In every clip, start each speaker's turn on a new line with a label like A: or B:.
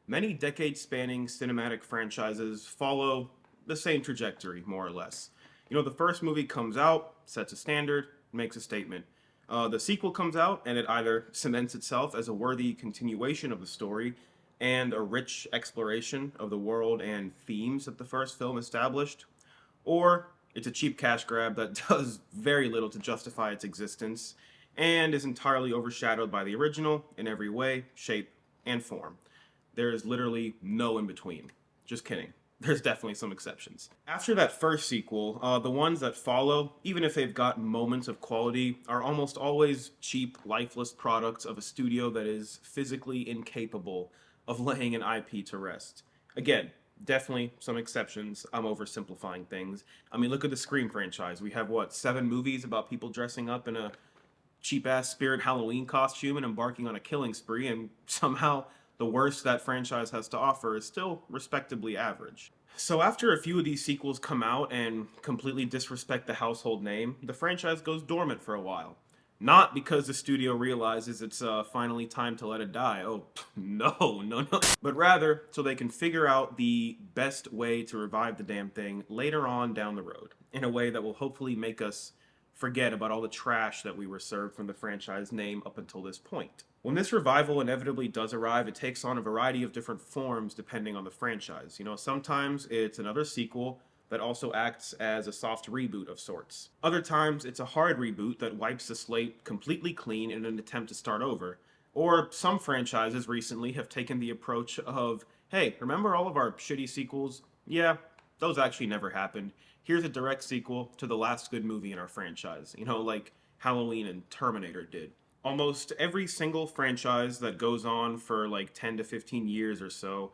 A: many decade-spanning cinematic franchises follow the same trajectory, more or less. The first movie comes out, sets a standard, makes a statement. The sequel comes out, and it either cements itself as a worthy continuation of the story and a rich exploration of the world and themes that the first film established, or it's a cheap cash grab that does very little to justify its existence and is entirely overshadowed by the original in every way, shape, and form. There is literally no in between. Just kidding. There's definitely some exceptions. After that first sequel, the ones that follow, even if they've got moments of quality, are almost always cheap, lifeless products of a studio that is physically incapable of laying an IP to rest. Again, definitely some exceptions. I'm oversimplifying things. I mean, look at the Scream franchise. We have, what, 7 movies about people dressing up in a cheap ass Spirit Halloween costume and embarking on a killing spree, and somehow the worst that franchise has to offer is still respectably average. So, after a few of these sequels come out and completely disrespect the household name, the franchise goes dormant for a while. Not because the studio realizes it's finally time to let it die. Oh, no, no, no. But rather, so they can figure out the best way to revive the damn thing later on down the road, in a way that will hopefully make us forget about all the trash that we were served from the franchise name up until this point. When this revival inevitably does arrive, it takes on a variety of different forms depending on the franchise. Sometimes it's another sequel that also acts as a soft reboot of sorts. Other times, it's a hard reboot that wipes the slate completely clean in an attempt to start over. Or some franchises recently have taken the approach of, hey, remember all of our shitty sequels? Yeah, those actually never happened. Here's a direct sequel to the last good movie in our franchise, like Halloween and Terminator did. Almost every single franchise that goes on for like 10 to 15 years or so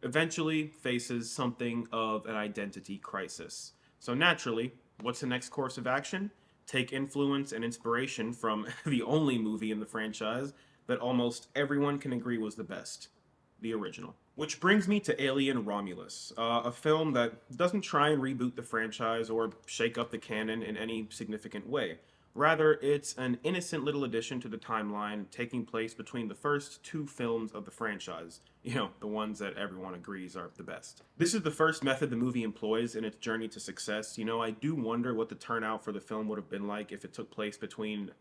A: eventually faces something of an identity crisis. So naturally, what's the next course of action? Take influence and inspiration from the only movie in the franchise that almost everyone can agree was the best, the original. Which brings me to Alien Romulus, a film that doesn't try and reboot the franchise or shake up the canon in any significant way. Rather, it's an innocent little addition to the timeline taking place between the first 2 films of the franchise. The ones that everyone agrees are the best. This is the first method the movie employs in its journey to success. I do wonder what the turnout for the film would have been like if it took place between,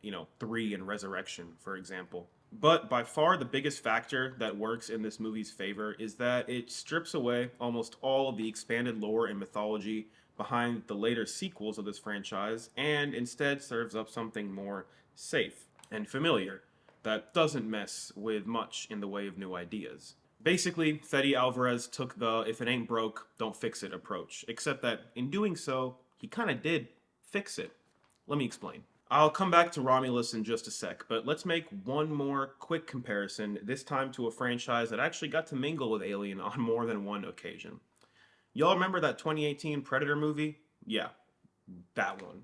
A: 3 and Resurrection, for example. But by far the biggest factor that works in this movie's favor is that it strips away almost all of the expanded lore and mythology behind the later sequels of this franchise and instead serves up something more safe and familiar that doesn't mess with much in the way of new ideas. Basically, Fede Alvarez took the if it ain't broke, don't fix it approach, except that in doing so, he kind of did fix it. Let me explain. I'll come back to Romulus in just a sec, but let's make one more quick comparison, this time to a franchise that actually got to mingle with Alien on more than one occasion. Y'all remember that 2018 Predator movie? Yeah, that one.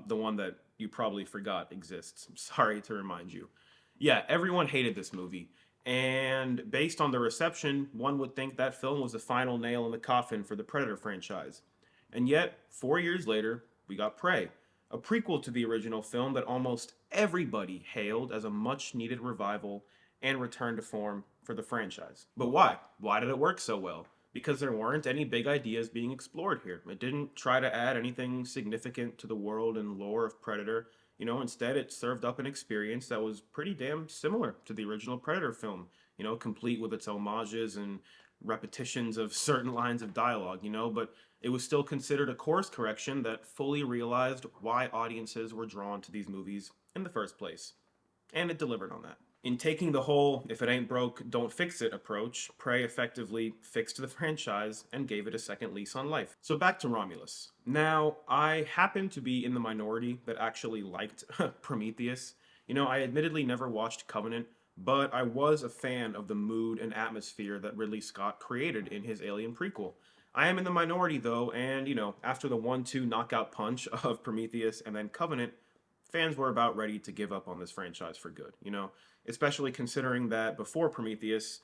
A: The one that you probably forgot exists. Sorry to remind you. Yeah, everyone hated this movie. And based on the reception, one would think that film was the final nail in the coffin for the Predator franchise. And yet, 4 years later, we got Prey, a prequel to the original film that almost everybody hailed as a much needed revival and return to form for the franchise. But why? Why did it work so well? Because there weren't any big ideas being explored here. It didn't try to add anything significant to the world and lore of Predator. Instead it served up an experience that was pretty damn similar to the original Predator film, complete with its homages and repetitions of certain lines of dialogue, but it was still considered a course correction that fully realized why audiences were drawn to these movies in the first place. And it delivered on that. In taking the whole if it ain't broke, don't fix it approach, Prey effectively fixed the franchise and gave it a second lease on life. So back to Romulus. Now, I happen to be in the minority that actually liked Prometheus. I admittedly never watched Covenant, but I was a fan of the mood and atmosphere that Ridley Scott created in his Alien prequel. I am in the minority though, and after the 1-2 knockout punch of Prometheus and then Covenant, fans were about ready to give up on this franchise for good, especially considering that before Prometheus,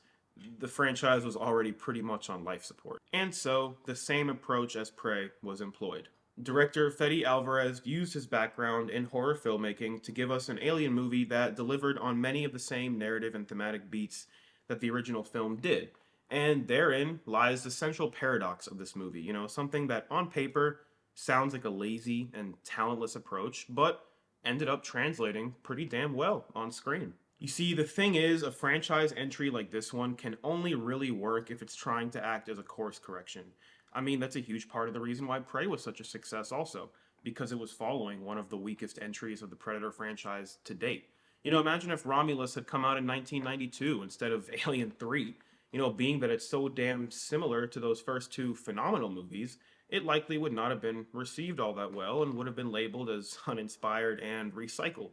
A: the franchise was already pretty much on life support. And so, the same approach as Prey was employed. Director Fede Alvarez used his background in horror filmmaking to give us an Alien movie that delivered on many of the same narrative and thematic beats that the original film did. And therein lies the central paradox of this movie. Something that on paper sounds like a lazy and talentless approach, but ended up translating pretty damn well on screen. You see, the thing is, a franchise entry like this one can only really work if it's trying to act as a course correction. I mean, that's a huge part of the reason why Prey was such a success, also, because it was following one of the weakest entries of the Predator franchise to date. Imagine if Romulus had come out in 1992 instead of Alien 3. Being that it's so damn similar to those first two phenomenal movies, it likely would not have been received all that well and would have been labeled as uninspired and recycled.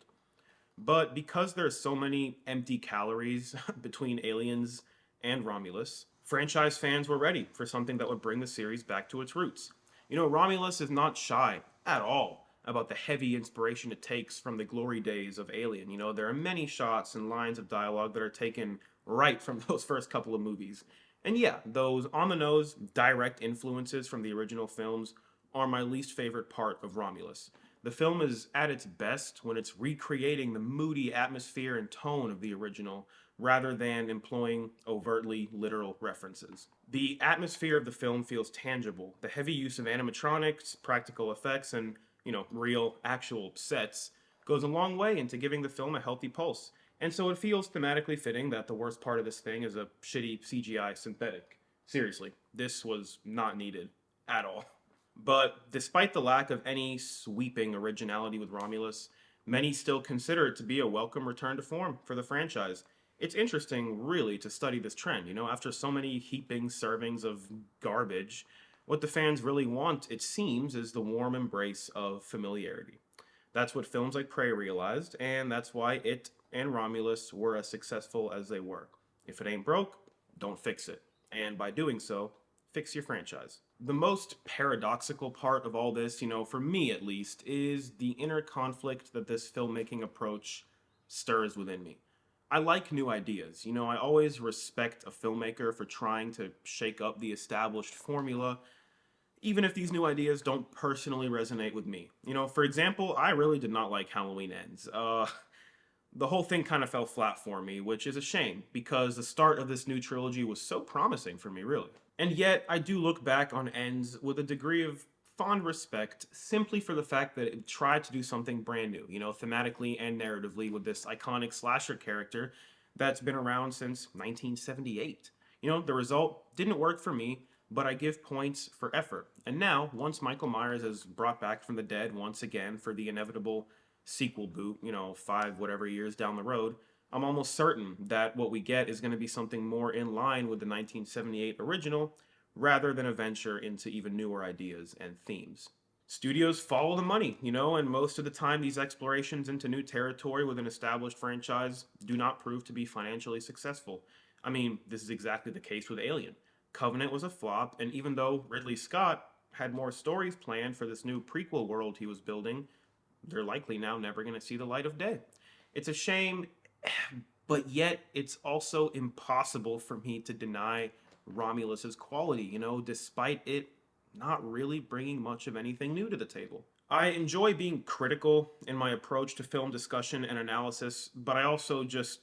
A: But because there's so many empty calories between Aliens and Romulus, franchise fans were ready for something that would bring the series back to its roots. Romulus is not shy at all about the heavy inspiration it takes from the glory days of Alien. There are many shots and lines of dialogue that are taken right from those first couple of movies. And yeah, those on the nose, direct influences from the original films are my least favorite part of Romulus. The film is at its best when it's recreating the moody atmosphere and tone of the original rather than employing overtly literal references. The atmosphere of the film feels tangible. The heavy use of animatronics, practical effects, and, real, actual sets goes a long way into giving the film a healthy pulse. And so it feels thematically fitting that the worst part of this thing is a shitty CGI synthetic. Seriously, this was not needed at all. But despite the lack of any sweeping originality with Romulus, many still consider it to be a welcome return to form for the franchise. It's interesting, really, to study this trend. After so many heaping servings of garbage, what the fans really want, it seems, is the warm embrace of familiarity. That's what films like Prey realized, and that's why it and Romulus were as successful as they were. If it ain't broke, don't fix it. And by doing so, fix your franchise. The most paradoxical part of all this, for me at least, is the inner conflict that this filmmaking approach stirs within me. I like new ideas. I always respect a filmmaker for trying to shake up the established formula, even if these new ideas don't personally resonate with me. For example, I really did not like Halloween Ends. The whole thing kind of fell flat for me, which is a shame because the start of this new trilogy was so promising for me, really. And yet, I do look back on Ends with a degree of fond respect simply for the fact that it tried to do something brand new, thematically and narratively with this iconic slasher character that's been around since 1978. The result didn't work for me, but I give points for effort. And now, once Michael Myers is brought back from the dead once again for the inevitable sequel boot, 5 whatever years down the road, I'm almost certain that what we get is going to be something more in line with the 1978 original rather than a venture into even newer ideas and themes. Studios follow the money, and most of the time these explorations into new territory with an established franchise do not prove to be financially successful. I mean, this is exactly the case with Alien. Covenant was a flop, and even though Ridley Scott had more stories planned for this new prequel world he was building, they're likely now never going to see the light of day. It's a shame, but yet it's also impossible for me to deny Romulus's quality, despite it not really bringing much of anything new to the table. I enjoy being critical in my approach to film discussion and analysis, but I also just,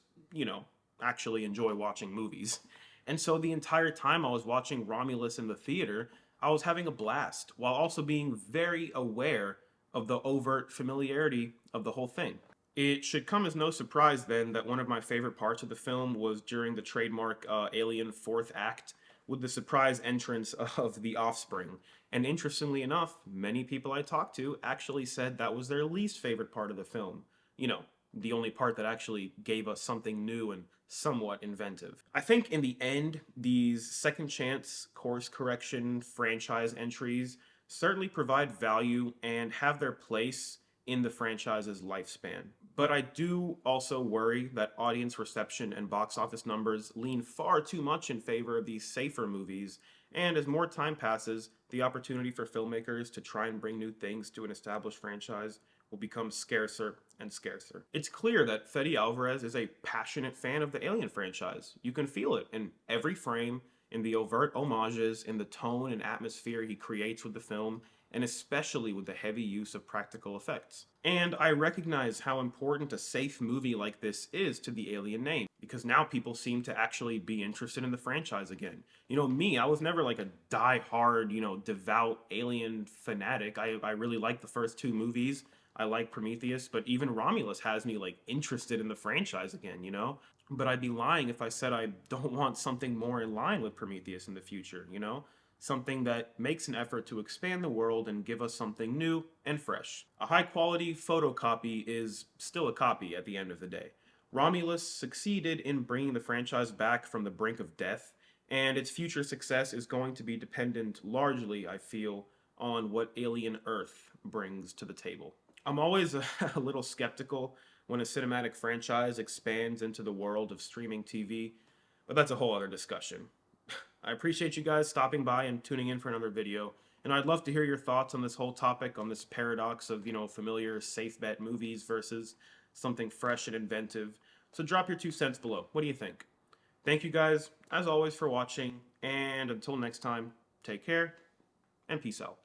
A: actually enjoy watching movies. And so the entire time I was watching Romulus in the theater, I was having a blast while also being very aware of the overt familiarity of the whole thing. It should come as no surprise then that one of my favorite parts of the film was during the trademark Alien fourth act with the surprise entrance of the offspring. And interestingly enough, many people I talked to actually said that was their least favorite part of the film. The only part that actually gave us something new and somewhat inventive. I think in the end, these second chance course correction franchise entries certainly provide value and have their place in the franchise's lifespan. But I do also worry that audience reception and box office numbers lean far too much in favor of these safer movies, and as more time passes, the opportunity for filmmakers to try and bring new things to an established franchise will become scarcer and scarcer. It's clear that Fede Alvarez is a passionate fan of the Alien franchise. You can feel it in every frame, in the overt homages, in the tone and atmosphere he creates with the film, and especially with the heavy use of practical effects. And I recognize how important a safe movie like this is to the Alien name. because now people seem to actually be interested in the franchise again. You know, me, I was never like a die-hard, devout Alien fanatic. I really like the first two movies. I like Prometheus, but even Romulus has me like interested in the franchise again. But I'd be lying if I said I don't want something more in line with Prometheus in the future. Something that makes an effort to expand the world and give us something new and fresh. A high quality photocopy is still a copy at the end of the day. Romulus succeeded in bringing the franchise back from the brink of death, and its future success is going to be dependent largely, I feel, on what Alien Earth brings to the table. I'm always a little skeptical when a cinematic franchise expands into the world of streaming TV, but that's a whole other discussion. I appreciate you guys stopping by and tuning in for another video, and I'd love to hear your thoughts on this whole topic, on this paradox of, familiar safe bet movies versus something fresh and inventive. So drop your 2 cents below. What do you think? Thank you guys, as always, for watching, and until next time, take care, and peace out.